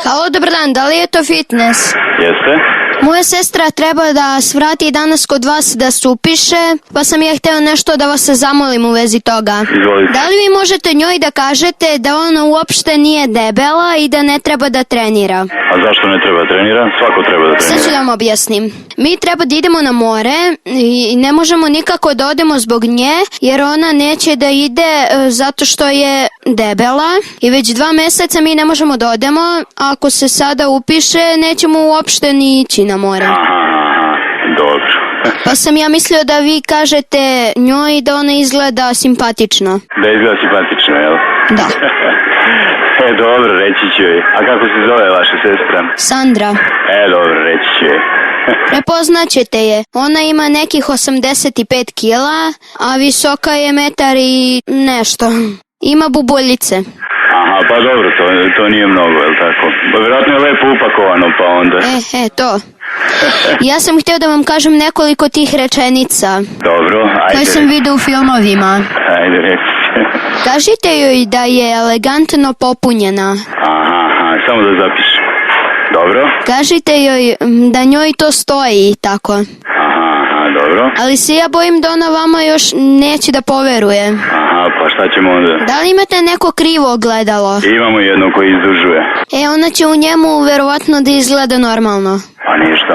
Halo, dobar dan, da li je to fitness? Jeste? Moja sestra treba da svrati danas kod vas da se upiše, pa sam ja hteo nešto da vas zamolim u vezi toga. Izvolite. Da li vi možete njoj da kažete da ona uopšte nije debela i da ne treba da trenira? A zašto ne treba da trenira? Svako treba da Sad trenira. ću da vam objasnim. Mi treba da idemo na more i ne možemo nikako da odemo zbog nje, jer ona neće da ide zato što je debela i već 2 meseca mi ne možemo da odemo. Ako se sada upiše, nećemo uopšte ni ići na more. Aha, dobro. Pa sam ja mislio da vi kažete njoj da ona izgleda simpatično. Da izgleda simpatično, jel? Da. Dobro, reći ću joj. A kako se zove vaša sestra? Sandra. Dobro, reći ću joj. Prepoznaćete je. Ona ima nekih 85 kila, a visoka je metar i nešto. Ima bubuljice. Aha, pa dobro, to nije mnogo, jel tako? Pa vjerojatno je lepo upakovano, pa onda... To. Ja sam htio da vam kažem nekoliko tih rečenica Dobro, ajde. koje sam vidio u filmovima. Ajde, reći. Kažite joj da je elegantno popunjena. Aha, samo da zapišem. Dobro. Kažite joj da njoj to stoji i tako. Aha, dobro. Ali se ja bojim da ona vama još neće da poveruje. Aha, pa šta ćemo onda? Da li imate neko krivo ogledalo? Imamo jedno koji izdužuje. Ona će u njemu verovatno da izgleda normalno. Pa ništa,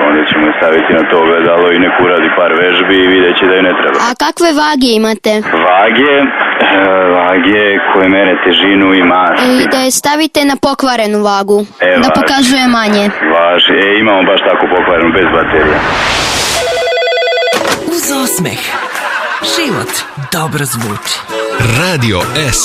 onda ćemo je staviti na to ogledalo i nek uradi par vežbi i vidjet će da joj ne treba. A kakve vage imate? Vage koje mere težinu i masu. I da je stavite na pokvarenu vagu, da važi. pokazuje manje. Važi, imamo baš tako pokvarenu bez baterija. Uz osmeh život dobro zvuči. Radio S.